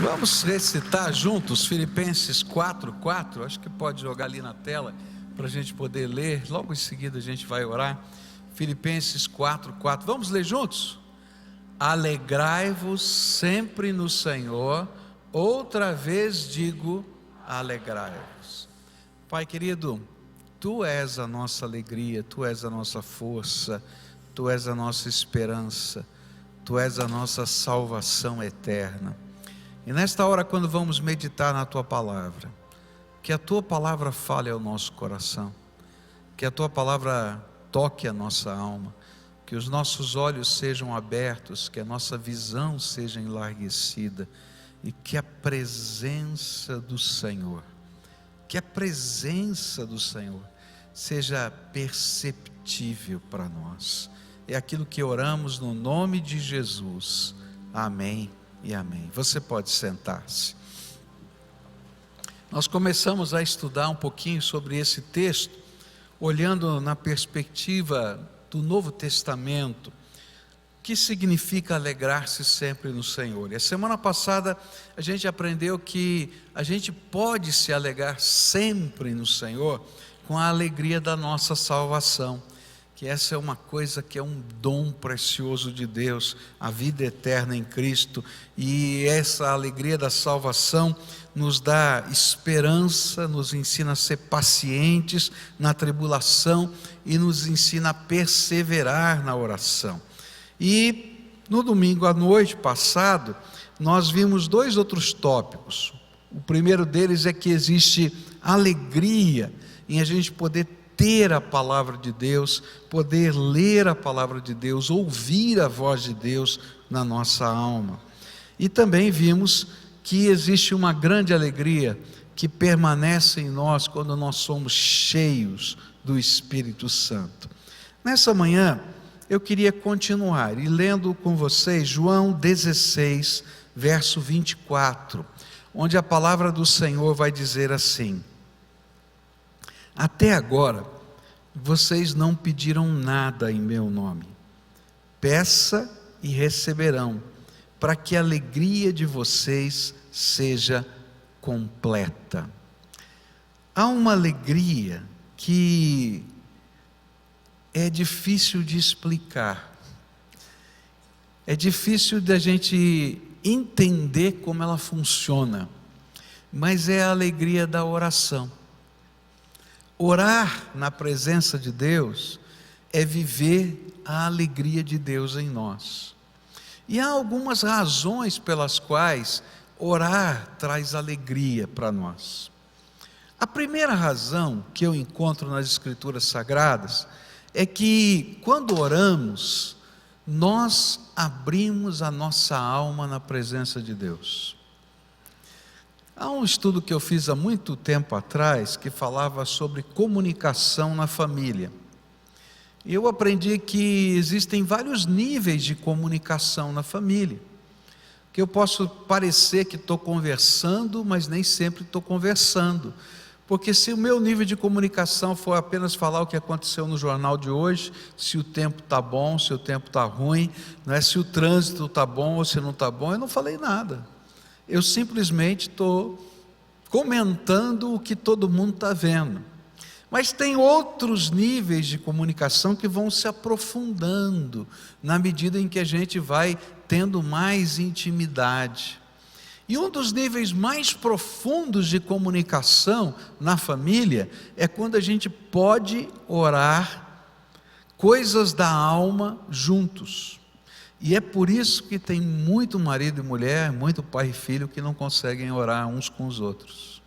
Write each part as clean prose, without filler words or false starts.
Vamos recitar juntos Filipenses 4:4. Acho que pode jogar ali na tela para a gente poder ler. Logo em seguida a gente vai orar. Filipenses 4:4. Vamos ler juntos? Alegrai-vos sempre no Senhor. Outra vez digo, alegrai-vos. Pai querido, Tu és a nossa alegria, Tu és a nossa força, Tu és a nossa esperança, Tu és a nossa salvação eterna. E nesta hora, quando vamos meditar na Tua palavra, que a Tua palavra fale ao nosso coração, que a Tua palavra toque a nossa alma, que os nossos olhos sejam abertos, que a nossa visão seja enlarguecida, e que a presença do Senhor, seja perceptível para nós. É aquilo que oramos no nome de Jesus. Amém e amém. Você pode sentar-se. Nós começamos a estudar um pouquinho sobre esse texto, olhando na perspectiva do Novo Testamento, que significa alegrar-se sempre no Senhor. E a semana passada a gente aprendeu que a gente pode se alegrar sempre no Senhor com a alegria da nossa salvação, que essa é uma coisa que é um dom precioso de Deus, a vida eterna em Cristo, e essa alegria da salvação nos dá esperança, nos ensina a ser pacientes na tribulação e nos ensina a perseverar na oração. E no domingo à noite passado, nós vimos dois outros tópicos. O primeiro deles é que existe alegria em a gente poder ter a palavra de Deus, poder ler a palavra de Deus, ouvir a voz de Deus na nossa alma. E também vimos que existe uma grande alegria que permanece em nós quando nós somos cheios do Espírito Santo. Nessa manhã, eu queria continuar e lendo com vocês João 16, verso 24, onde a palavra do Senhor vai dizer assim: até agora, vocês não pediram nada em meu nome. Peça e receberão, para que a alegria de vocês seja completa. Há uma alegria que é difícil de explicar, é difícil da gente entender como ela funciona, mas é a alegria da oração. Orar na presença de Deus é viver a alegria de Deus em nós. E há algumas razões pelas quais orar traz alegria para nós. A primeira razão que eu encontro nas Escrituras Sagradas é que quando oramos, nós abrimos a nossa alma na presença de Deus. Há um estudo que eu fiz há muito tempo atrás que falava sobre comunicação na família. E eu aprendi que existem vários níveis de comunicação na família. Que eu posso parecer que estou conversando, mas nem sempre estou conversando. Porque se o meu nível de comunicação for apenas falar o que aconteceu no jornal de hoje, se o tempo está bom, se o tempo está ruim, não é, se o trânsito está bom ou se não está bom, eu não falei nada. Eu simplesmente estou comentando o que todo mundo está vendo. Mas tem outros níveis de comunicação que vão se aprofundando na medida em que a gente vai tendo mais intimidade. E um dos níveis mais profundos de comunicação na família é quando a gente pode orar coisas da alma juntos. E é por isso que tem muito marido e mulher, muito pai e filho que não conseguem orar uns com os outros.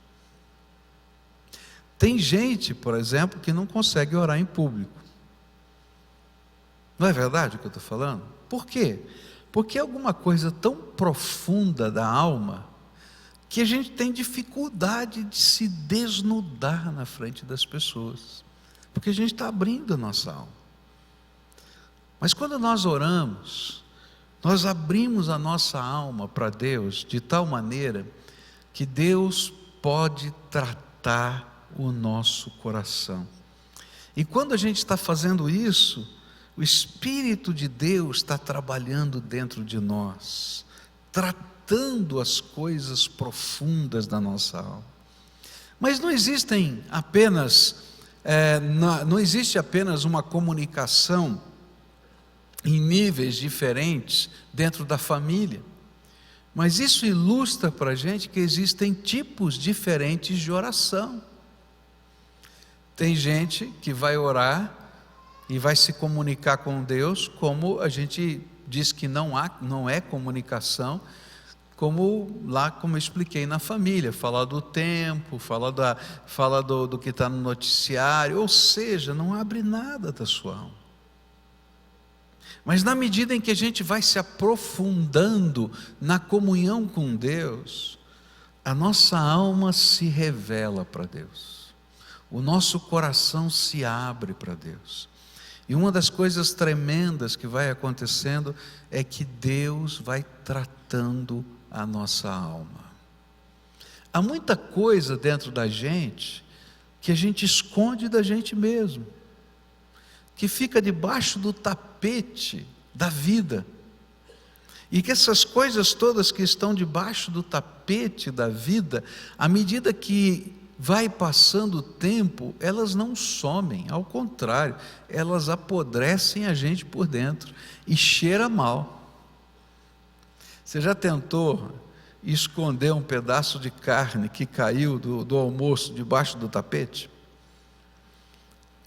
Tem gente, por exemplo, que não consegue orar em público. Não é verdade o que eu estou falando? Por quê? Porque é alguma coisa tão profunda da alma que a gente tem dificuldade de se desnudar na frente das pessoas, porque a gente está abrindo a nossa alma. Mas quando nós oramos, nós abrimos a nossa alma para Deus de tal maneira que Deus pode tratar o nosso coração. E quando a gente está fazendo isso, o Espírito de Deus está trabalhando dentro de nós, tratando tratando as coisas profundas da nossa alma. Mas não existem apenas, não existe apenas uma comunicação em níveis diferentes dentro da família, mas isso ilustra para a gente que existem tipos diferentes de oração. Tem gente que vai orar e vai se comunicar com Deus, como a gente diz que não é comunicação, como eu expliquei na família, falar do tempo, fala do que está no noticiário, ou seja, não abre nada da sua alma. Mas na medida em que a gente vai se aprofundando na comunhão com Deus, a nossa alma se revela para Deus, o nosso coração se abre para Deus. E uma das coisas tremendas que vai acontecendo é que Deus vai tratando a nossa alma. Há muita coisa dentro da gente que a gente esconde da gente mesmo, que fica debaixo do tapete da vida, e que essas coisas todas que estão debaixo do tapete da vida, à medida que vai passando o tempo, elas não somem, ao contrário, elas apodrecem a gente por dentro e cheira mal. Você já tentou esconder um pedaço de carne que caiu do almoço debaixo do tapete?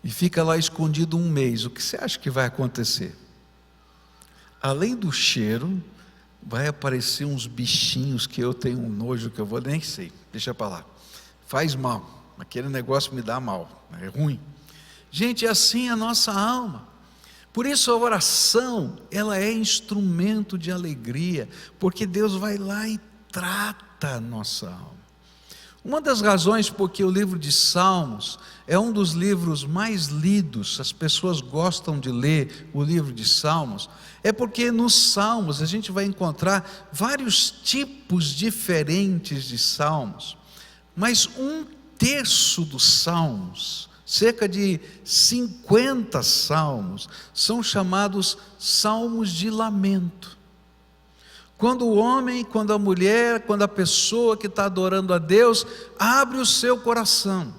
E fica lá escondido um mês. O que você acha que vai acontecer? Além do cheiro, vai aparecer uns bichinhos que eu tenho um nojo que eu vou nem sei, deixa para lá. Faz mal, aquele negócio me dá mal, é ruim. Gente, é assim a nossa alma. Por isso a oração, ela é instrumento de alegria, porque Deus vai lá e trata a nossa alma. Uma das razões porque o livro de Salmos é um dos livros mais lidos, as pessoas gostam de ler o livro de Salmos, é porque nos Salmos a gente vai encontrar vários tipos diferentes de salmos, mas 1/3 dos salmos, cerca de 50 salmos, são chamados salmos de lamento. Quando o homem, quando a mulher, quando a pessoa que está adorando a Deus, abre o seu coração.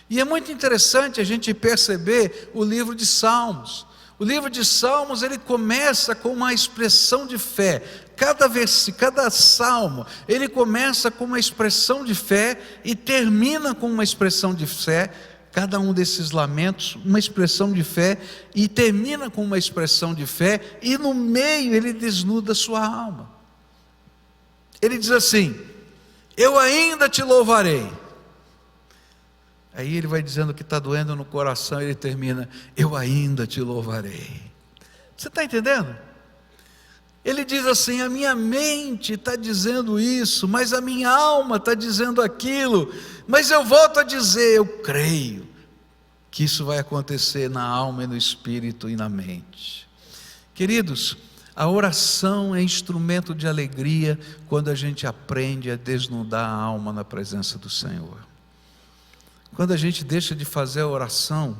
E é muito interessante a gente perceber o livro de Salmos. O livro de Salmos, ele começa com uma expressão de fé. Cada salmo, ele começa com uma expressão de fé e termina com uma expressão de fé. Cada um desses lamentos, uma expressão de fé, e termina com uma expressão de fé, e no meio ele desnuda a sua alma. Ele diz assim: eu ainda te louvarei. Aí ele vai dizendo que está doendo no coração, e ele termina: eu ainda te louvarei. Você está entendendo? Ele diz assim: a minha mente está dizendo isso, mas a minha alma está dizendo aquilo, mas eu volto a dizer, eu creio que isso vai acontecer na alma e no espírito e na mente. Queridos, a oração é instrumento de alegria quando a gente aprende a desnudar a alma na presença do Senhor. Quando a gente deixa de fazer a oração,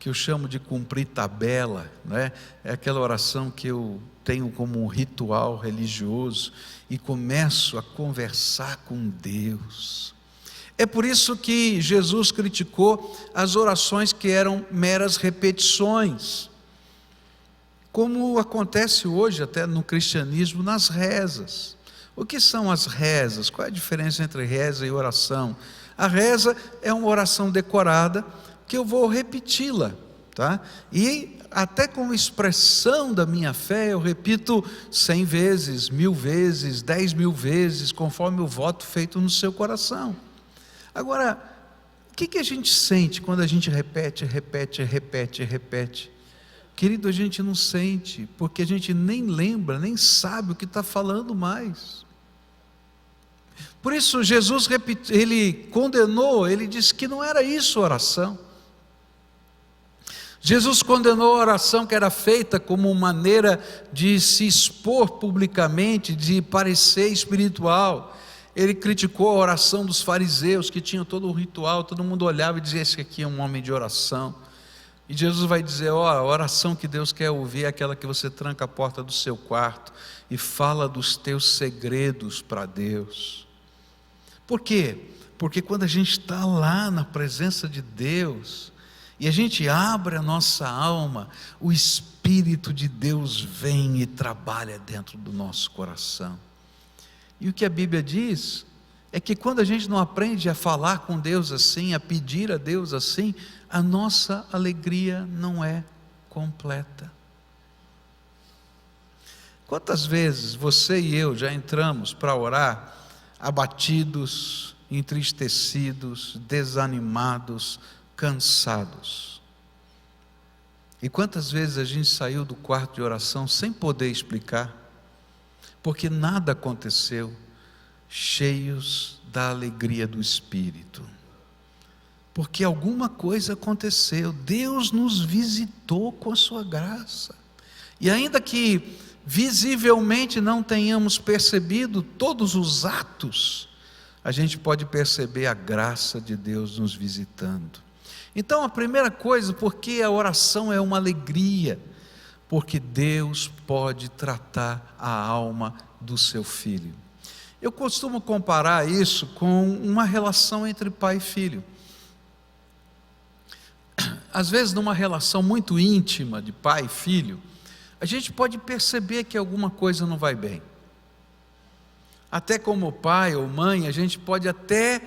que eu chamo de cumprir tabela, né? É aquela oração que eu tenho como um ritual religioso e começo a conversar com Deus. É por isso que Jesus criticou as orações que eram meras repetições, como acontece hoje até no cristianismo, nas rezas. O que são as rezas? Qual é a diferença entre reza e oração? A reza é uma oração decorada que eu vou repeti-la, tá? E até como expressão da minha fé, eu repito 100 vezes, 1000 vezes, 10.000 vezes, conforme o voto feito no seu coração. Agora, o que a gente sente quando a gente repete? Querido, a gente não sente, porque a gente nem lembra, nem sabe o que está falando mais. Por isso Jesus ele condenou, ele disse que não era isso a oração. Jesus condenou a oração que era feita como maneira de se expor publicamente, de parecer espiritual. Ele criticou a oração dos fariseus, que tinham todo um ritual, todo mundo olhava e dizia: esse aqui é um homem de oração. E Jesus vai dizer: ó, a oração que Deus quer ouvir é aquela que você tranca a porta do seu quarto e fala dos teus segredos para Deus. Por quê? Porque quando a gente está lá na presença de Deus, e a gente abre a nossa alma, o Espírito de Deus vem e trabalha dentro do nosso coração. E o que a Bíblia diz é que quando a gente não aprende a falar com Deus assim, a pedir a Deus assim, a nossa alegria não é completa. Quantas vezes você e eu já entramos para orar abatidos, entristecidos, desanimados, cansados? E quantas vezes a gente saiu do quarto de oração sem poder explicar, porque nada aconteceu, cheios da alegria do Espírito, porque alguma coisa aconteceu, Deus nos visitou com a sua graça, e ainda que visivelmente não tenhamos percebido todos os atos, a gente pode perceber a graça de Deus nos visitando. Então a primeira coisa, porque a oração é uma alegria, porque Deus pode tratar a alma do seu filho. Eu costumo comparar isso com uma relação entre pai e filho. Às vezes numa relação muito íntima de pai e filho, a gente pode perceber que alguma coisa não vai bem. Até como pai ou mãe, a gente pode até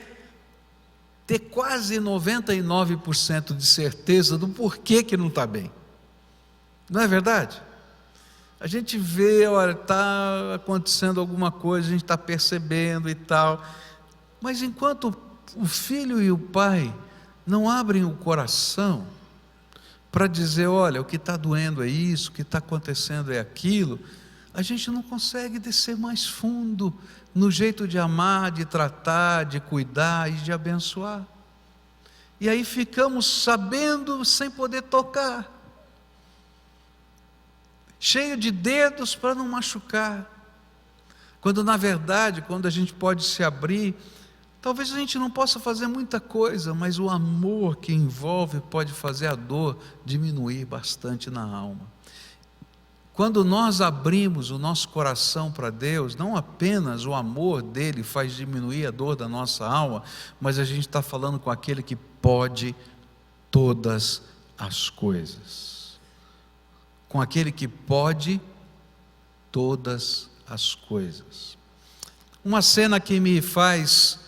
ter quase 99% de certeza do porquê que não está bem. Não é verdade? A gente vê, olha, está acontecendo alguma coisa, a gente está percebendo e tal, mas enquanto o filho e o pai não abrem o coração para dizer: olha, o que está doendo é isso, o que está acontecendo é aquilo, a gente não consegue descer mais fundo no jeito de amar, de tratar, de cuidar e de abençoar. E aí ficamos sabendo sem poder tocar, cheio de dedos para não machucar, quando na verdade, quando a gente pode se abrir, talvez a gente não possa fazer muita coisa, mas o amor que envolve pode fazer a dor diminuir bastante na alma. Quando nós abrimos o nosso coração para Deus, não apenas o amor dele faz diminuir a dor da nossa alma, mas a gente está falando com aquele que pode todas as coisas, com aquele que pode todas as coisas. Uma cena que me faz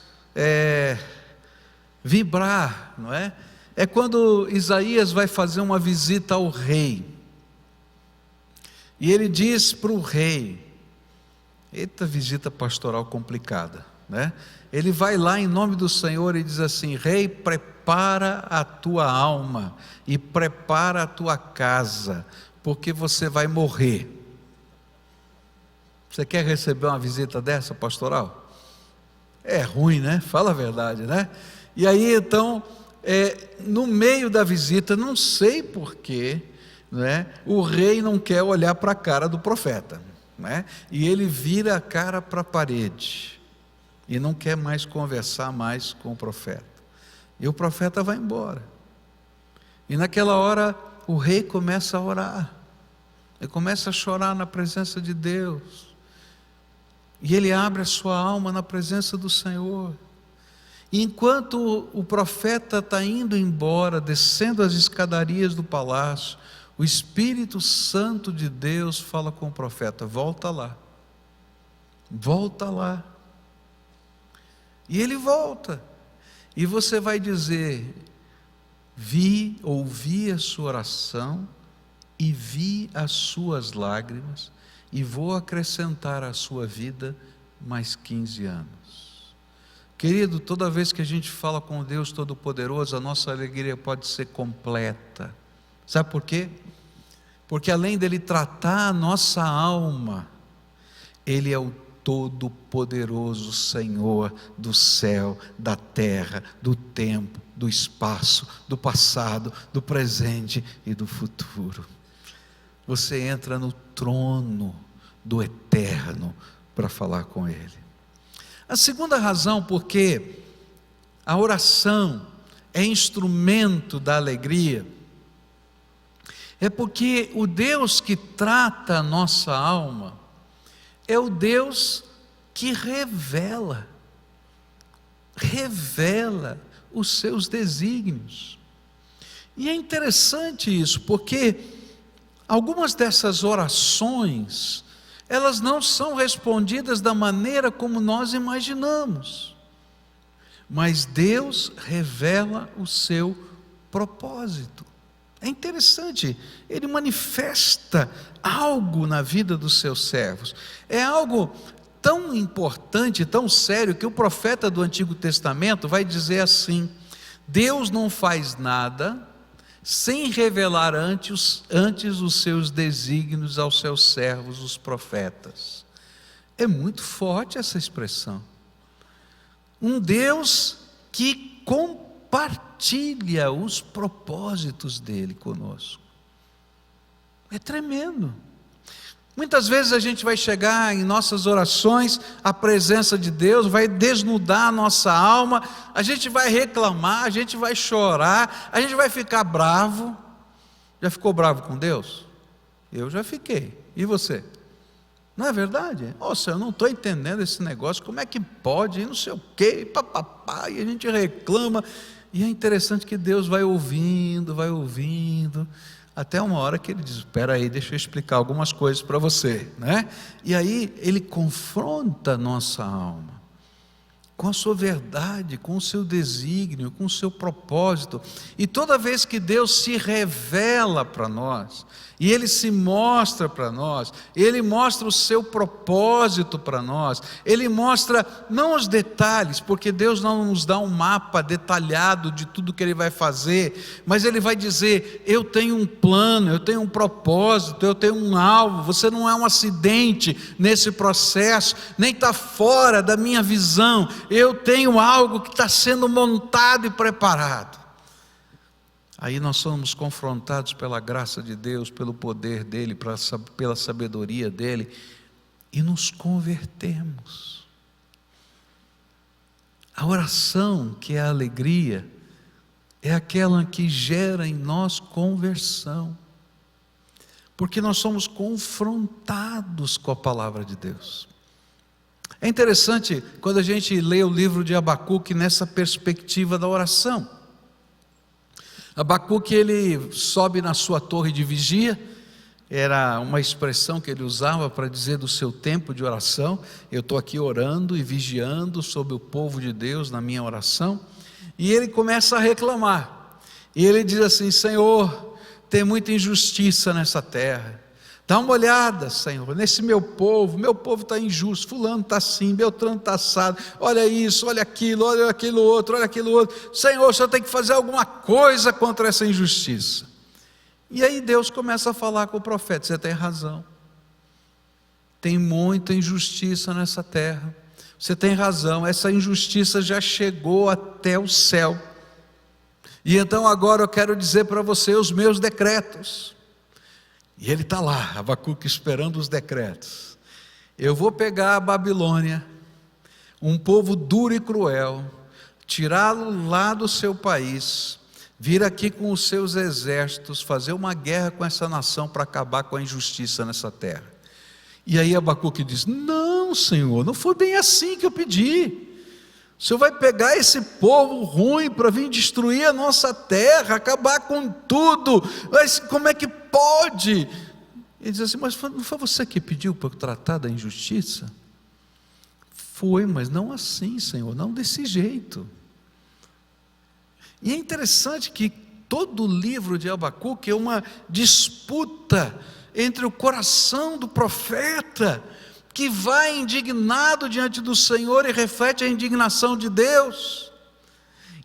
vibrar, não é? É quando Isaías vai fazer uma visita ao rei, e ele diz para o rei, eita visita pastoral complicada, né? Ele vai lá em nome do Senhor e diz assim: rei, prepara a tua alma e prepara a tua casa, porque você vai morrer. Você quer receber uma visita dessa pastoral? É ruim, né? Fala a verdade, né? E aí então, no meio da visita, não sei porquê, né, o rei não quer olhar para a cara do profeta, né? E ele vira a cara para a parede e não quer mais conversar mais com o profeta, e o profeta vai embora. E naquela hora o rei começa a orar, ele começa a chorar na presença de Deus, e ele abre a sua alma na presença do Senhor. E enquanto o profeta está indo embora, descendo as escadarias do palácio, o Espírito Santo de Deus fala com o profeta: volta lá, volta lá. E ele volta, e você vai dizer: ouvi a sua oração, e vi as suas lágrimas, e vou acrescentar à sua vida mais 15 anos. Querido, toda vez que a gente fala com Deus Todo-Poderoso, a nossa alegria pode ser completa. Sabe por quê? Porque além dele tratar a nossa alma, ele é o Todo-Poderoso Senhor do céu, da terra, do tempo, do espaço, do passado, do presente e do futuro. Você entra no trono do eterno para falar com ele. A segunda razão porque a oração é instrumento da alegria É porque o Deus que trata a nossa alma é o Deus que revela os seus desígnios. E é interessante isso, porque algumas dessas orações, elas não são respondidas da maneira como nós imaginamos, mas Deus revela o seu propósito. É interessante, Ele manifesta algo na vida dos seus servos, é algo tão importante, tão sério, que o profeta do Antigo Testamento vai dizer assim: Deus não faz nada sem revelar antes os seus desígnios aos seus servos, os profetas. É muito forte essa expressão. Um Deus que compartilha os propósitos dele conosco. É tremendo. Muitas vezes a gente vai chegar em nossas orações à presença de Deus, vai desnudar a nossa alma, a gente vai reclamar, a gente vai chorar, a gente vai ficar bravo. Já ficou bravo com Deus? Eu já fiquei. E você? Não é verdade? Nossa, eu não estou entendendo esse negócio, como é que pode, não sei o quê, papapá, e a gente reclama. E é interessante que Deus vai ouvindo, até uma hora que Ele diz: espera aí, deixa eu explicar algumas coisas para você, né? E aí Ele confronta a nossa alma com a sua verdade, com o seu desígnio, com o seu propósito. E toda vez que Deus se revela para nós, e Ele se mostra para nós, Ele mostra o seu propósito para nós, Ele mostra não os detalhes, porque Deus não nos dá um mapa detalhado de tudo que Ele vai fazer, mas Ele vai dizer: eu tenho um plano, eu tenho um propósito, eu tenho um alvo, você não é um acidente nesse processo, nem está fora da minha visão, eu tenho algo que está sendo montado e preparado. Aí nós somos confrontados pela graça de Deus, pelo poder dEle, pela sabedoria dEle, e nos convertemos. A oração, que é a alegria, é aquela que gera em nós conversão, porque nós somos confrontados com a palavra de Deus. É interessante quando a gente lê o livro de Abacuque nessa perspectiva da oração. Abacuque, ele sobe na sua torre de vigia, era uma expressão que ele usava para dizer do seu tempo de oração. Eu estou aqui orando e vigiando sobre o povo de Deus na minha oração, e ele começa a reclamar, e ele diz assim: Senhor, tem muita injustiça nessa terra, dá uma olhada, Senhor, nesse meu povo está injusto, fulano está assim, Beltrano está assado, olha isso, olha aquilo outro, Senhor, o Senhor tem que fazer alguma coisa contra essa injustiça. E aí Deus começa a falar com o profeta: você tem razão, tem muita injustiça nessa terra, você tem razão, essa injustiça já chegou até o céu, e então agora eu quero dizer para você os meus decretos. E ele está lá, Abacuque, esperando os decretos. Eu vou pegar a Babilônia, um povo duro e cruel, tirá-lo lá do seu país, vir aqui com os seus exércitos, fazer uma guerra com essa nação para acabar com a injustiça nessa terra. E aí Abacuque diz: não, Senhor, não foi bem assim que eu pedi. O Senhor vai pegar esse povo ruim para vir destruir a nossa terra, acabar com tudo, mas como é que pode? Ele diz assim: mas não foi você que pediu para eu tratar da injustiça? Foi, mas não assim, Senhor, não desse jeito. E é interessante que todo o livro de Abacuque é uma disputa entre o coração do profeta, que vai indignado diante do Senhor e reflete a indignação de Deus,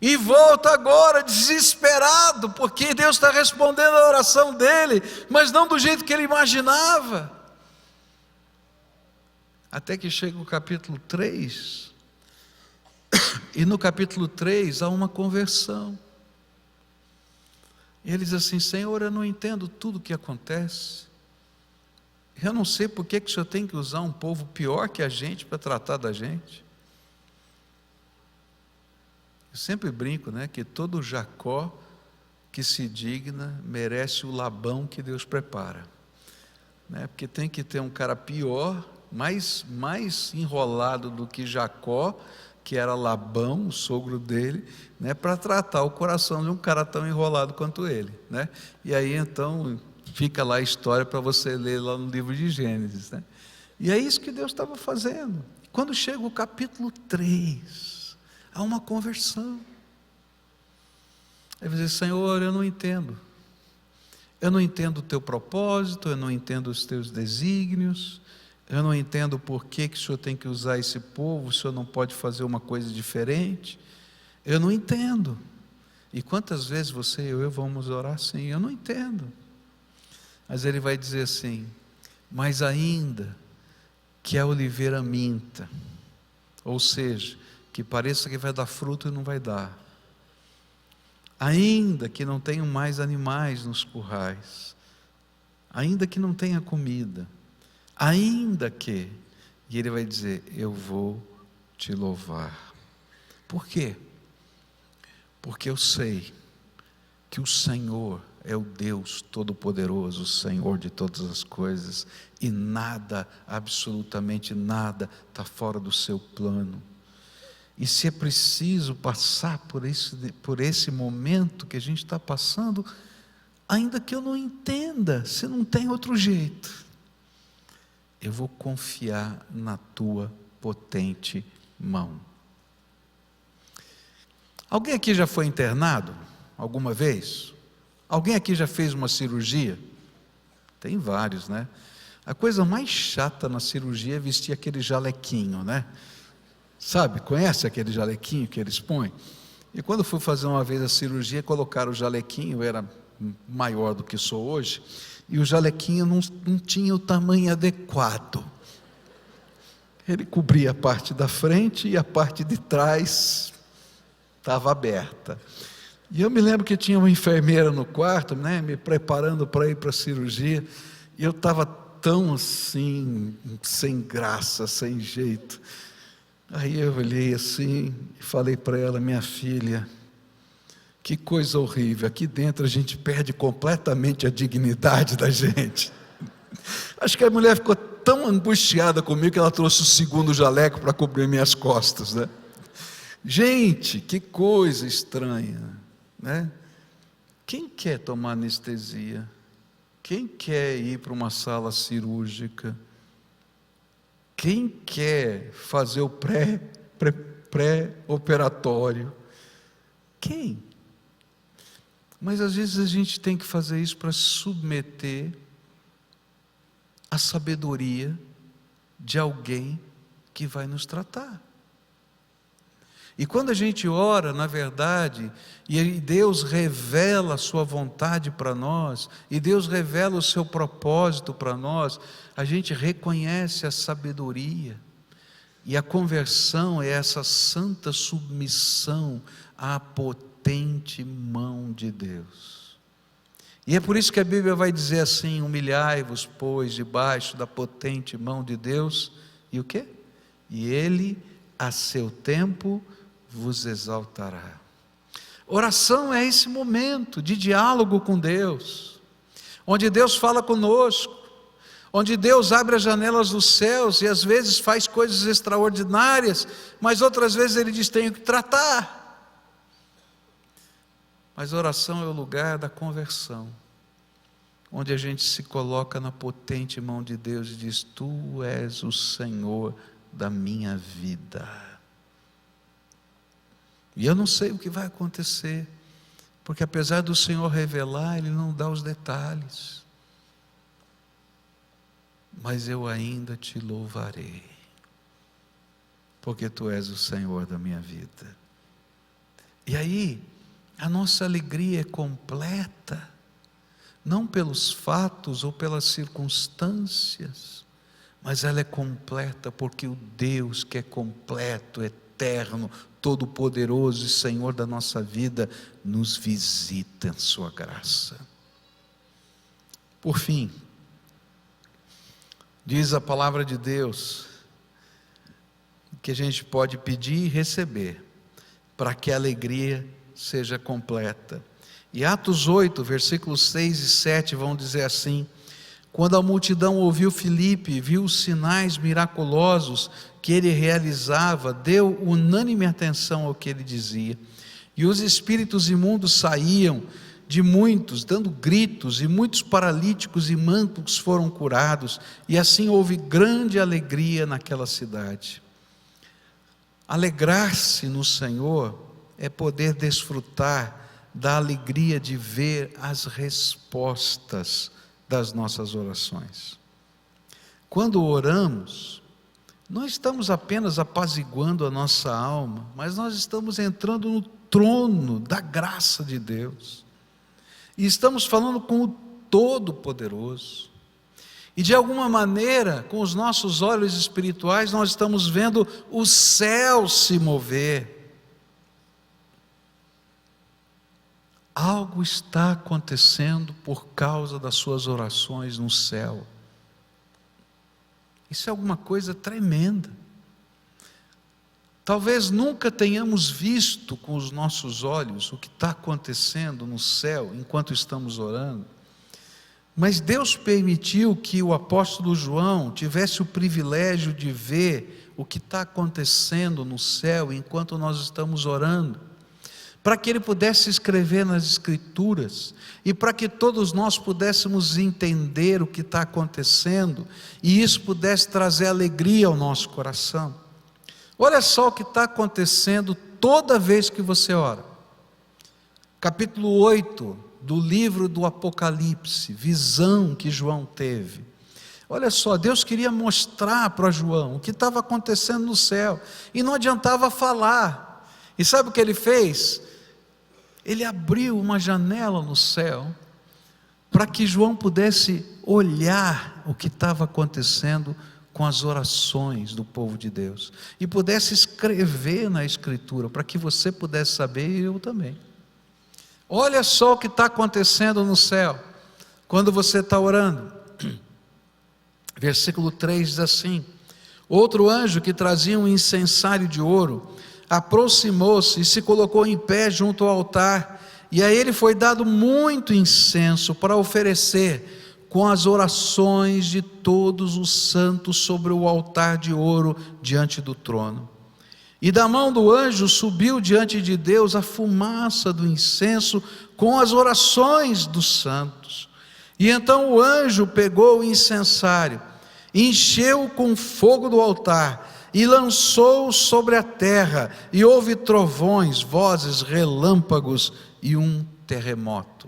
e volta agora desesperado, porque Deus está respondendo a oração dele, mas não do jeito que ele imaginava. Até que chega o capítulo 3, e no capítulo 3 há uma conversão. E ele diz assim: Senhor, eu não entendo tudo o que acontece, eu não sei por que o Senhor tem que usar um povo pior que a gente para tratar da gente. Eu sempre brinco, né, que todo Jacó que se digna merece o Labão que Deus prepara, né? Porque tem que ter um cara pior, mais enrolado do que Jacó, que era Labão, o sogro dele, né? Para tratar o coração de um cara tão enrolado quanto ele, né? E aí então fica lá a história para você ler lá no livro de Gênesis, né? E é isso que Deus estava fazendo. Quando chega o capítulo 3, há uma conversão. Aí você diz: Senhor, eu não entendo o teu propósito, eu não entendo os teus desígnios, eu não entendo por que o Senhor tem que usar esse povo, o Senhor não pode fazer uma coisa diferente, eu não entendo. E quantas vezes você e eu vamos orar assim: eu não entendo. Mas Ele vai dizer assim: mas ainda que a oliveira minta, ou seja, que pareça que vai dar fruto e não vai dar, ainda que não tenham mais animais nos currais, ainda que não tenha comida, ainda que, e Ele vai dizer: eu vou te louvar. Por quê? Porque eu sei que o Senhor é o Deus Todo-Poderoso, o Senhor de todas as coisas, e nada, absolutamente nada, está fora do seu plano. E se é preciso passar por esse momento que a gente está passando, ainda que eu não entenda, se não tem outro jeito, eu vou confiar na tua potente mão. Alguém aqui já foi internado alguma vez? Alguém aqui já fez uma cirurgia? Tem vários, né? A coisa mais chata na cirurgia é vestir aquele jalequinho, né? Sabe, conhece aquele jalequinho que eles põem? E quando fui fazer uma vez a cirurgia, colocaram o jalequinho, eu era maior do que sou hoje, e o jalequinho não tinha o tamanho adequado. Ele cobria a parte da frente e a parte de trás estava aberta. E eu me lembro que tinha uma enfermeira no quarto, né, me preparando para ir para a cirurgia, e eu estava tão assim, sem graça, sem jeito. Aí eu olhei assim e falei para ela: minha filha, que coisa horrível, aqui dentro a gente perde completamente a dignidade da gente. Acho que a mulher ficou tão angustiada comigo que ela trouxe o segundo jaleco para cobrir minhas costas, né? Gente, que coisa estranha, né? Quem quer tomar anestesia? Quem quer ir para uma sala cirúrgica? Quem quer fazer o pré-operatório? Quem? Mas às vezes a gente tem que fazer isso para submeter à sabedoria de alguém que vai nos tratar. E quando a gente ora, na verdade, e Deus revela a sua vontade para nós, e Deus revela o seu propósito para nós, a gente reconhece a sabedoria, e a conversão é essa santa submissão à potente mão de Deus. E é por isso que a Bíblia vai dizer assim: humilhai-vos, pois, debaixo da potente mão de Deus, e o quê? E Ele, a seu tempo, vos exaltará. Oração é esse momento de diálogo com Deus, onde Deus fala conosco, onde Deus abre as janelas dos céus e às vezes faz coisas extraordinárias, mas outras vezes Ele diz: tenho que tratar. Mas oração é o lugar da conversão, onde a gente se coloca na potente mão de Deus e diz: tu és o Senhor da minha vida. E eu não sei o que vai acontecer, porque apesar do Senhor revelar, Ele não dá os detalhes. Mas eu ainda te louvarei, porque Tu és o Senhor da minha vida. E aí, a nossa alegria é completa, não pelos fatos ou pelas circunstâncias, mas ela é completa porque o Deus que é completo, eterno, Todo-Poderoso e Senhor da nossa vida, nos visita em Sua graça. Por fim, diz a palavra de Deus, que a gente pode pedir e receber, para que a alegria seja completa. E Atos 8, versículos 6 e 7 vão dizer assim: quando a multidão ouviu Filipe e viu os sinais miraculosos que ele realizava, deu unânime atenção ao que ele dizia. E os espíritos imundos saíam de muitos, dando gritos, e muitos paralíticos e mancos foram curados, e assim houve grande alegria naquela cidade. Alegrar-se no Senhor é poder desfrutar da alegria de ver as respostas das nossas orações. Quando oramos, não estamos apenas apaziguando a nossa alma, mas nós estamos entrando no trono da graça de Deus, e estamos falando com o Todo-Poderoso, e de alguma maneira, com os nossos olhos espirituais, nós estamos vendo o céu se mover. Algo está acontecendo por causa das suas orações no céu. Isso é alguma coisa tremenda. Talvez nunca tenhamos visto com os nossos olhos o que está acontecendo no céu enquanto estamos orando, mas Deus permitiu que o apóstolo João tivesse o privilégio de ver o que está acontecendo no céu enquanto nós estamos orando, para que ele pudesse escrever nas Escrituras, e para que todos nós pudéssemos entender o que está acontecendo, e isso pudesse trazer alegria ao nosso coração. Olha só o que está acontecendo toda vez que você ora. Capítulo 8 do livro do Apocalipse, visão que João teve. Olha só, Deus queria mostrar para João o que estava acontecendo no céu, e não adiantava falar. E sabe o que ele fez? Ele abriu uma janela no céu, para que João pudesse olhar o que estava acontecendo com as orações do povo de Deus, e pudesse escrever na Escritura, para que você pudesse saber, e eu também. Olha só o que está acontecendo no céu, quando você está orando. Versículo 3 diz assim: outro anjo que trazia um incensário de ouro, aproximou-se e se colocou em pé junto ao altar, e a ele foi dado muito incenso para oferecer com as orações de todos os santos sobre o altar de ouro diante do trono. E da mão do anjo subiu diante de Deus a fumaça do incenso com as orações dos santos. E então o anjo pegou o incensário, encheu-o com fogo do altar e lançou-o sobre a terra, e houve trovões, vozes, relâmpagos e um terremoto.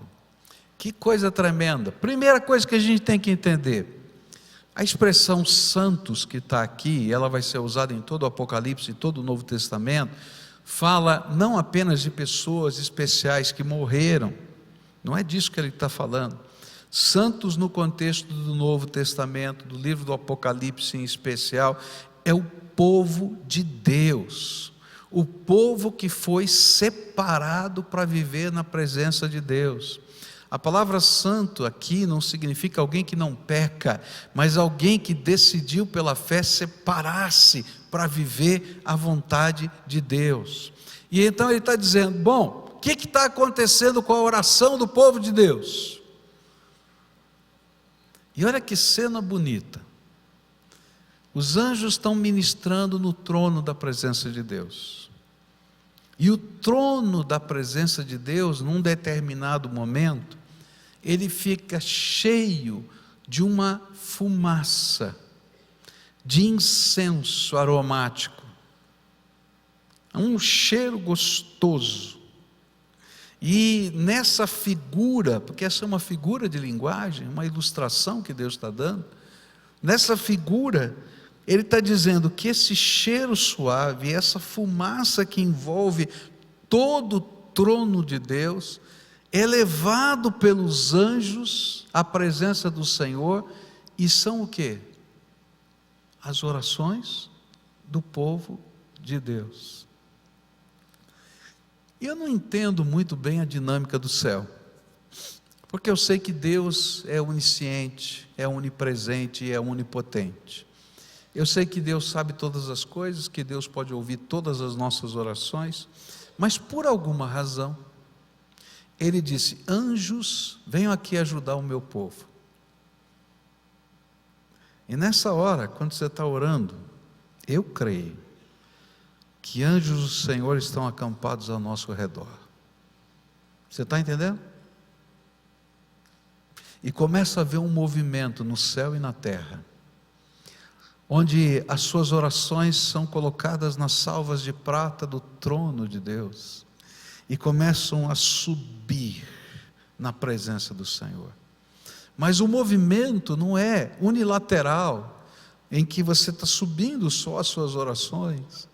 Que coisa tremenda. Primeira coisa que a gente tem que entender: a expressão santos que está aqui, ela vai ser usada em todo o Apocalipse e todo o Novo Testamento, fala não apenas de pessoas especiais que morreram, não é disso que ele está falando. Santos no contexto do Novo Testamento, do livro do Apocalipse em especial, é o povo de Deus, o povo que foi separado para viver na presença de Deus. A palavra santo aqui não significa alguém que não peca, mas alguém que decidiu pela fé separar-se para viver a vontade de Deus. E então ele está dizendo: bom, o que está acontecendo com a oração do povo de Deus? E olha que cena bonita. Os anjos estão ministrando no trono da presença de Deus. E o trono da presença de Deus, num determinado momento, ele fica cheio de uma fumaça, de incenso aromático, um cheiro gostoso. E nessa figura, porque essa é uma figura de linguagem, uma ilustração que Deus está dando, nessa figura, ele está dizendo que esse cheiro suave, essa fumaça que envolve todo o trono de Deus, é levado pelos anjos à presença do Senhor, e são o quê? As orações do povo de Deus. E eu não entendo muito bem a dinâmica do céu, porque eu sei que Deus é onisciente, é onipresente e é onipotente. Eu sei que Deus sabe todas as coisas, que Deus pode ouvir todas as nossas orações, mas por alguma razão, ele disse: anjos, venham aqui ajudar o meu povo. E nessa hora, quando você está orando, eu creio que anjos do Senhor estão acampados ao nosso redor. Você está entendendo? E começa a haver um movimento no céu e na terra, onde as suas orações são colocadas nas salvas de prata do trono de Deus, e começam a subir na presença do Senhor. Mas o movimento não é unilateral, em que você está subindo só as suas orações,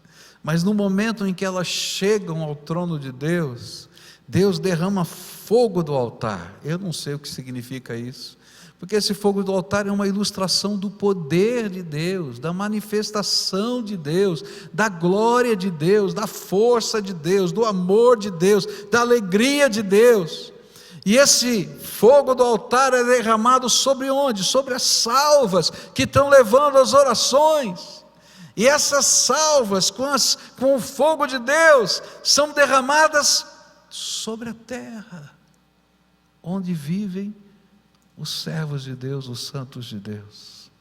mas no momento em que elas chegam ao trono de Deus, Deus derrama fogo do altar. Eu não sei o que significa isso, porque esse fogo do altar é uma ilustração do poder de Deus, da manifestação de Deus, da glória de Deus, da força de Deus, do amor de Deus, da alegria de Deus. E esse fogo do altar é derramado sobre onde? Sobre as salvas que estão levando as orações. E essas salvas com o fogo de Deus são derramadas sobre a terra, onde vivem os servos de Deus, os santos de Deus.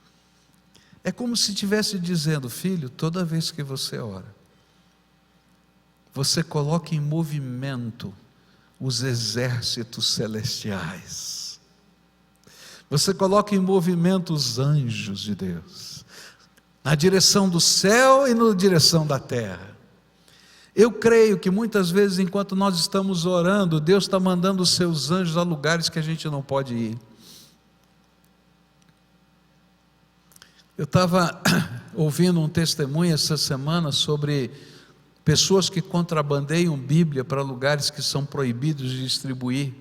É como se estivesse dizendo: filho, toda vez que você ora, você coloca em movimento os exércitos celestiais, você coloca em movimento os anjos de Deus, na direção do céu e na direção da terra. Eu creio que muitas vezes, enquanto nós estamos orando, Deus está mandando os seus anjos a lugares que a gente não pode ir. Eu estava ouvindo um testemunho essa semana sobre pessoas que contrabandeiam Bíblia para lugares que são proibidos de distribuir,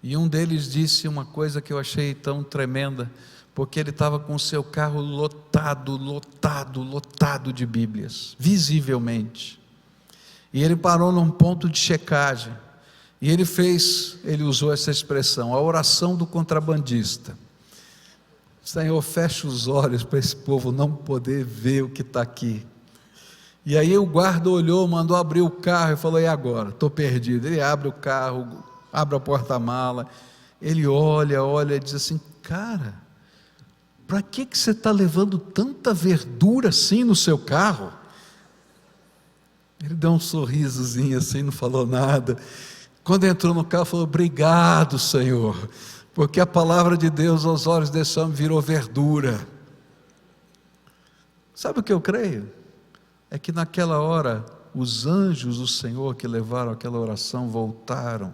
e um deles disse uma coisa que eu achei tão tremenda, porque ele estava com o seu carro lotado de Bíblias, visivelmente, e ele parou num ponto de checagem, e ele usou essa expressão, a oração do contrabandista: Senhor, fecha os olhos para esse povo não poder ver o que está aqui. E aí o guarda olhou, mandou abrir o carro e falou: e agora? Estou perdido. Ele abre o carro, abre a porta-mala, ele olha e diz assim: cara, para que você está levando tanta verdura assim no seu carro? Ele deu um sorrisozinho assim, não falou nada. Quando entrou no carro, falou: obrigado, Senhor, porque a palavra de Deus aos olhos desse homem virou verdura. Sabe o que eu creio? É que naquela hora, os anjos do Senhor que levaram aquela oração voltaram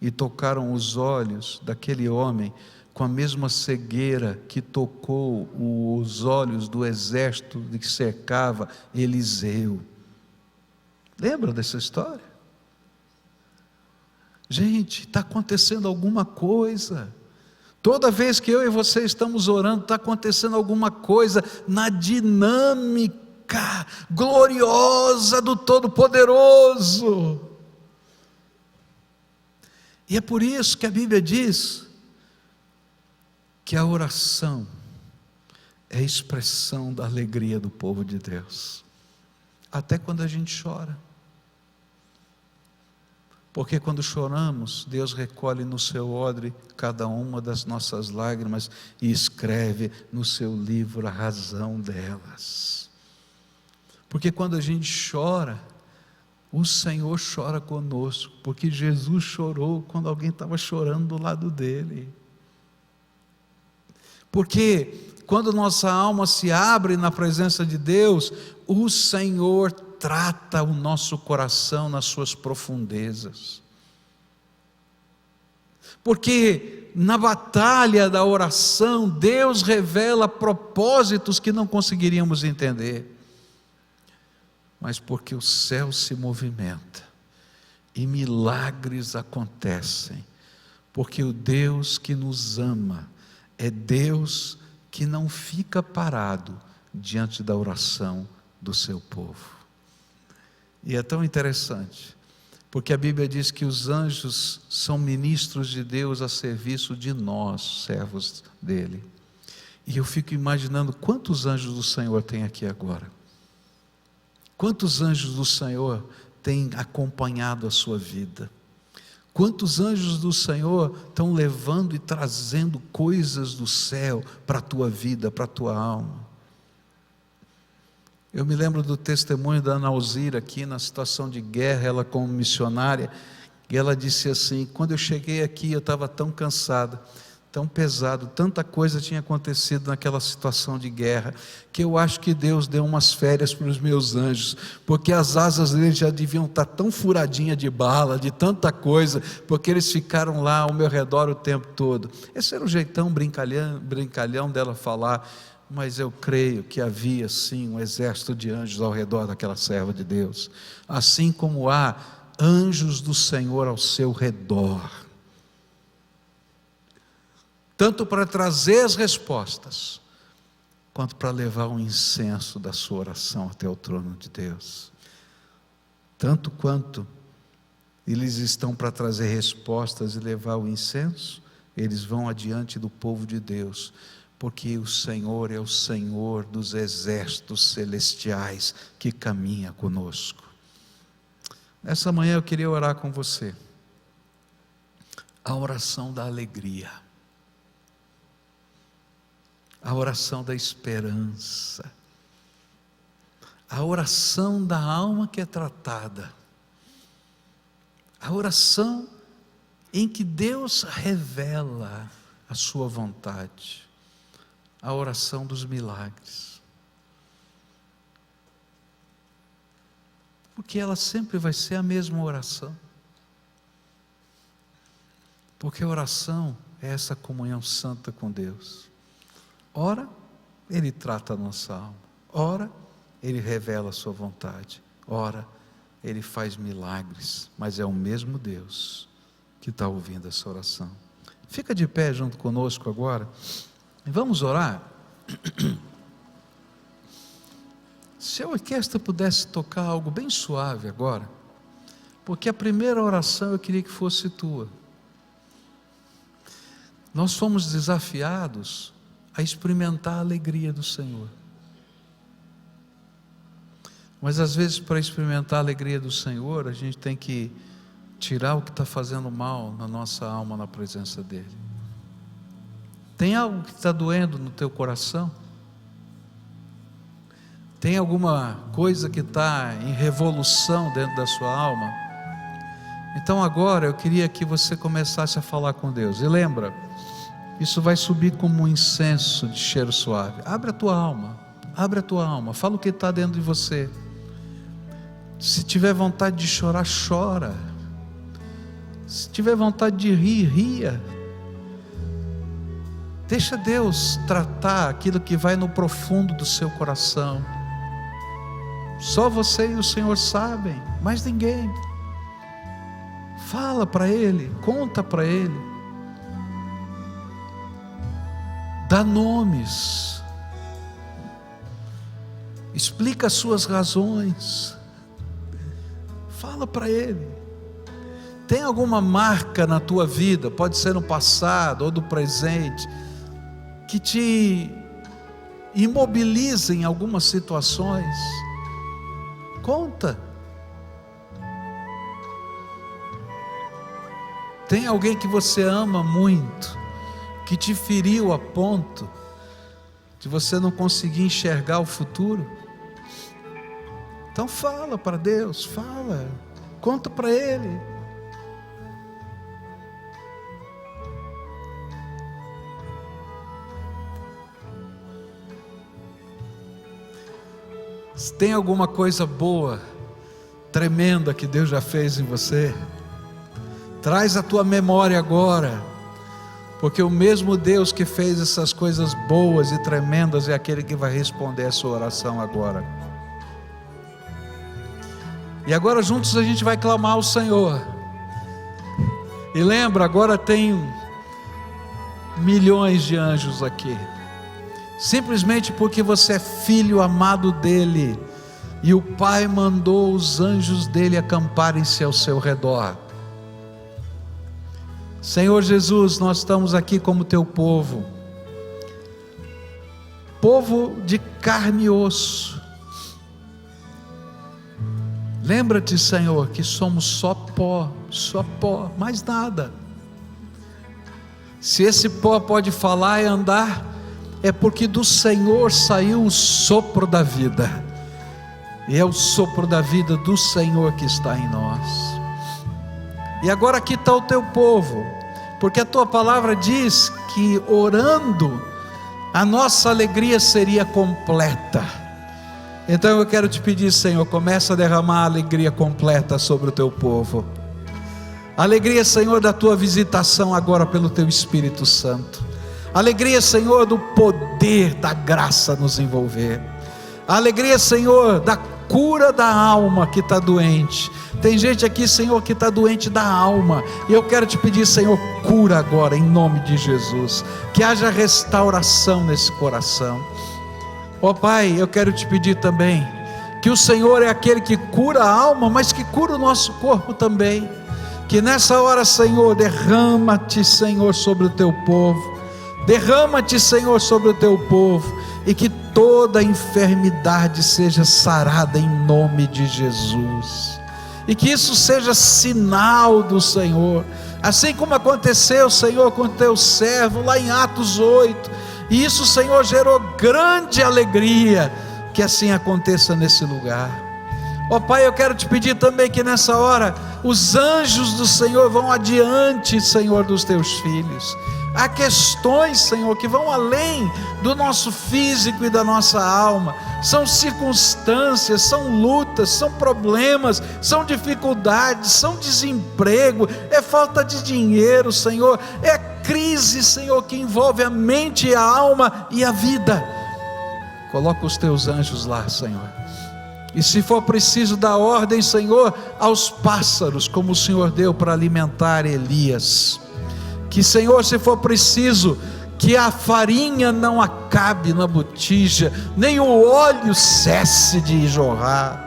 e tocaram os olhos daquele homem com a mesma cegueira que tocou os olhos do exército que cercava Eliseu. Lembra dessa história? Gente, está acontecendo alguma coisa. Toda vez que eu e você estamos orando, está acontecendo alguma coisa na dinâmica gloriosa do Todo-Poderoso. E é por isso que a Bíblia diz que a oração é a expressão da alegria do povo de Deus, até quando a gente chora. Porque quando choramos, Deus recolhe no seu odre cada uma das nossas lágrimas e escreve no seu livro a razão delas. Porque quando a gente chora, o Senhor chora conosco, porque Jesus chorou quando alguém estava chorando do lado dele. Porque quando nossa alma se abre na presença de Deus, o Senhor trata o nosso coração nas suas profundezas. Porque na batalha da oração, Deus revela propósitos que não conseguiríamos entender. Mas porque o céu se movimenta e milagres acontecem, porque o Deus que nos ama é Deus que não fica parado diante da oração do seu povo. E é tão interessante, porque a Bíblia diz que os anjos são ministros de Deus a serviço de nós, servos dele. E eu fico imaginando quantos anjos do Senhor tem aqui agora. Quantos anjos do Senhor têm acompanhado a sua vida? Quantos anjos do Senhor estão levando e trazendo coisas do céu para a tua vida, para a tua alma. Eu me lembro do testemunho da Ana Alzira aqui na situação de guerra, ela como missionária, e ela disse assim: quando eu cheguei aqui eu estava tão cansada, tão pesado, tanta coisa tinha acontecido naquela situação de guerra, que eu acho que Deus deu umas férias para os meus anjos, porque as asas deles já deviam estar tão furadinhas de bala, de tanta coisa, porque eles ficaram lá ao meu redor o tempo todo. Esse era o jeitão brincalhão dela falar, mas eu creio que havia sim um exército de anjos ao redor daquela serva de Deus, assim como há anjos do Senhor ao seu redor, tanto para trazer as respostas, quanto para levar o incenso da sua oração até o trono de Deus. Tanto quanto eles estão para trazer respostas e levar o incenso, eles vão adiante do povo de Deus, porque o Senhor é o Senhor dos exércitos celestiais que caminha conosco. Nessa manhã eu queria orar com você, a oração da alegria, a oração da esperança, a oração da alma que é tratada, a oração em que Deus revela a sua vontade, a oração dos milagres, porque ela sempre vai ser a mesma oração, porque a oração é essa comunhão santa com Deus. Ora, Ele trata a nossa alma, ora, Ele revela a sua vontade, ora, Ele faz milagres, mas é o mesmo Deus que está ouvindo essa oração. Fica de pé junto conosco agora, e vamos orar. Se a orquestra pudesse tocar algo bem suave agora, porque a primeira oração eu queria que fosse tua. Nós fomos desafiados a experimentar a alegria do Senhor, mas às vezes para experimentar a alegria do Senhor a gente tem que tirar o que está fazendo mal na nossa alma na presença dEle. Tem algo que está doendo no teu coração? Tem alguma coisa que está em revolução dentro da sua alma? Então agora eu queria que você começasse a falar com Deus. E lembra, isso vai subir como um incenso de cheiro suave. Abre a tua alma, fala o que está dentro de você. Se tiver vontade de chorar, chora. Se tiver vontade de rir, ria. Deixa Deus tratar aquilo que vai no profundo do seu coração. Só você e o Senhor sabem, mais ninguém. Fala para Ele, conta para Ele. Dá nomes, explica as suas razões, fala para Ele. Tem alguma marca na tua vida, pode ser no passado ou do presente, que te imobiliza em algumas situações? Conta. Tem alguém que você ama muito, que te feriu a ponto de você não conseguir enxergar o futuro? Então fala para Deus, fala, conta para Ele. Se tem alguma coisa boa, tremenda que Deus já fez em você, traz à tua memória agora, porque o mesmo Deus que fez essas coisas boas e tremendas é aquele que vai responder a sua oração agora. E agora juntos a gente vai clamar ao Senhor. E lembra, agora tem milhões de anjos aqui, simplesmente porque você é filho amado dEle, e o Pai mandou os anjos dEle acamparem-se ao seu redor. Senhor Jesus, nós estamos aqui como teu povo, povo de carne e osso, Lembra-te, Senhor, que somos só pó, mais nada. Se esse pó pode falar e andar, é porque do Senhor saiu o sopro da vida, e é o sopro da vida do Senhor que está em nós. E agora aqui está o teu povo, porque a tua palavra diz que orando, a nossa alegria seria completa. Então eu quero te pedir, Senhor, começa a derramar a alegria completa sobre o teu povo. Alegria, Senhor, da tua visitação agora pelo teu Espírito Santo. Alegria, Senhor, do poder da graça nos envolver. Alegria, Senhor, da cura da alma que está doente. Tem gente aqui, Senhor, que está doente da alma, e eu quero te pedir, Senhor, cura agora em nome de Jesus. Que haja restauração nesse coração. Ó Pai, eu quero te pedir também que o Senhor é aquele que cura a alma, mas que cura o nosso corpo também. Que nessa hora, Senhor, derrama-te, Senhor, sobre o teu povo. Derrama-te, Senhor, sobre o teu povo, e que toda enfermidade seja sarada em nome de Jesus. E que isso seja sinal do Senhor, assim como aconteceu, Senhor, com o teu servo lá em Atos 8. E isso, Senhor, gerou grande alegria. Que assim aconteça nesse lugar. Ó Pai, eu quero te pedir também que nessa hora os anjos do Senhor vão adiante, Senhor, dos teus filhos. Há questões, Senhor, que vão além do nosso físico e da nossa alma. São circunstâncias, são lutas, são problemas, são dificuldades, são desemprego, é falta de dinheiro, Senhor, é crise, Senhor, que envolve a mente, a alma e a vida. Coloca os teus anjos lá, Senhor. E se for preciso dar ordem, Senhor, aos pássaros, como o Senhor deu para alimentar Elias. Que, Senhor, se for preciso, que a farinha não acabe na botija, nem o óleo cesse de jorrar,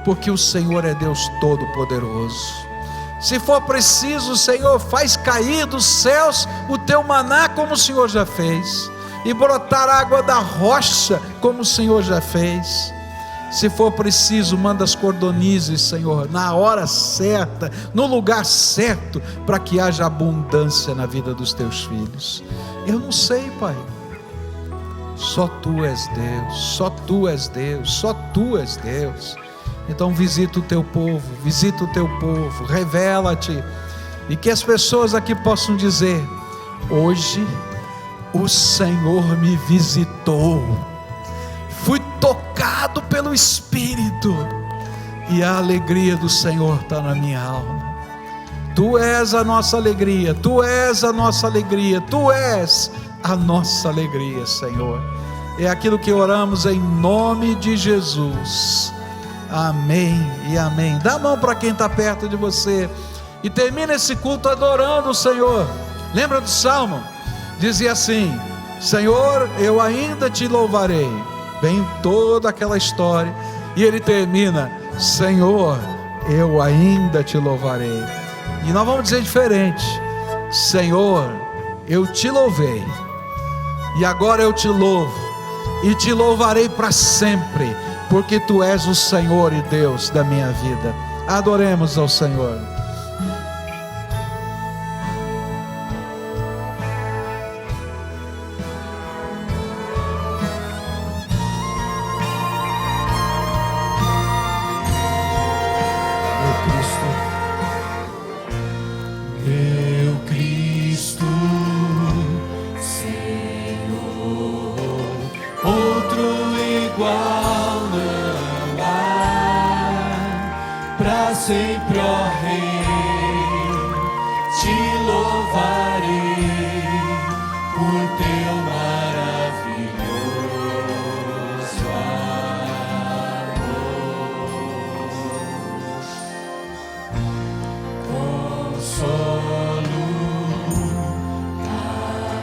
porque o Senhor é Deus Todo-Poderoso. Se for preciso, Senhor, faz cair dos céus o teu maná, como o Senhor já fez, e brotar água da rocha, como o Senhor já fez. Se for preciso, manda as cordonizes, Senhor, na hora certa, no lugar certo, para que haja abundância na vida dos teus filhos. Eu não sei, Pai, só Tu és Deus, só Tu és Deus, só Tu és Deus. Então visita o teu povo, revela-te, e que as pessoas aqui possam dizer: hoje o Senhor me visitou, fui tocado pelo Espírito, e a alegria do Senhor está na minha alma. Tu és a nossa alegria, Tu és a nossa alegria, Tu és a nossa alegria, Senhor. É aquilo que oramos em nome de Jesus. Amém e amém. Dá a mão para quem está perto de você e termina esse culto adorando o Senhor. Lembra do Salmo? Dizia assim: Senhor, eu ainda te louvarei. Vem toda aquela história, e ele termina: Senhor, eu ainda te louvarei. E nós vamos dizer diferente: Senhor, eu te louvei, e agora eu te louvo, e te louvarei para sempre, porque Tu és o Senhor e Deus da minha vida. Adoremos ao Senhor. Sempre, ó Rei, te louvarei por teu maravilhoso amor. Consolo,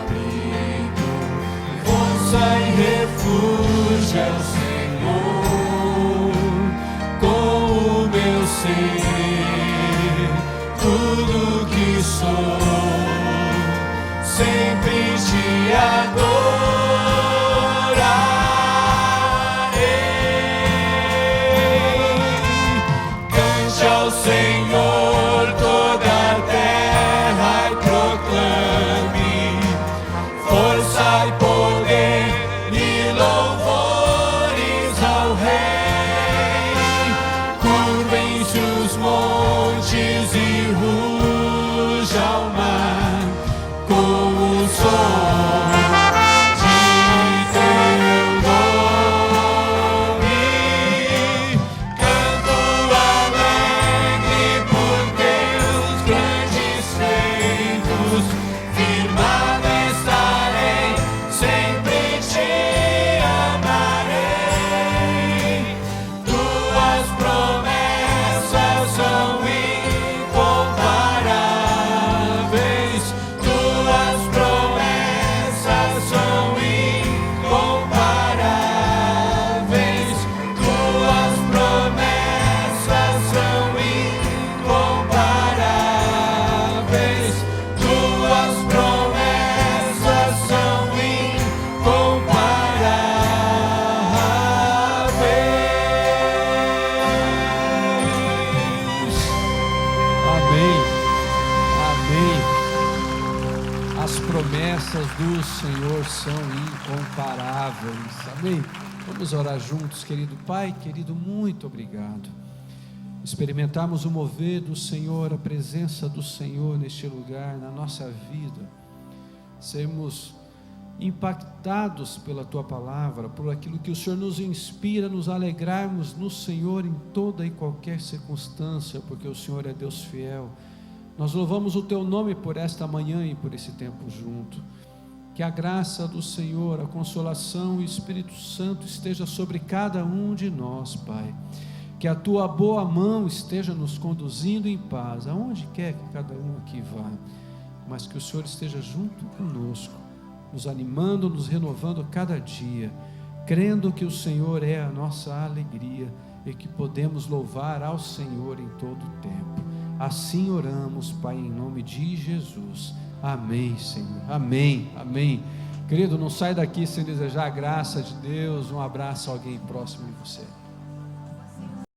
abrigo, força e refúgio é o Senhor, com o meu ser. Tudo que sou, sempre te adorarei. ao Senhor toda a terra e proclame força e poder e louvores ao Rei. Curvem-se os montes e ruja o mar com o som de teu nome. Canto alegre por teus grandes feitos, firmado estarei, sempre te amarei. Tuas promessas são incomparáveis, tuas promessas são incomparáveis, tuas promessas são incomparáveis, tuas promessas são incomparáveis. Amém. Amém. As promessas do Senhor são incomparáveis. Amém. Vamos orar juntos, querido Pai, querido, muito obrigado. Experimentarmos o mover do Senhor, a presença do Senhor neste lugar, na nossa vida. Sermos impactados pela Tua palavra, por aquilo que o Senhor nos inspira, nos alegrarmos no Senhor em toda e qualquer circunstância, porque o Senhor é Deus fiel. Nós louvamos o Teu nome por esta manhã e por esse tempo junto. Que a graça do Senhor, a consolação e o Espírito Santo esteja sobre cada um de nós, Pai. Que a Tua boa mão esteja nos conduzindo em paz, aonde quer que cada um aqui vá, mas que o Senhor esteja junto conosco, nos animando, nos renovando cada dia, crendo que o Senhor é a nossa alegria e que podemos louvar ao Senhor em todo o tempo. Assim oramos, Pai, em nome de Jesus. Amém, Senhor. Amém, amém. Querido, não sai daqui sem desejar a graça de Deus. Um abraço a alguém próximo de você.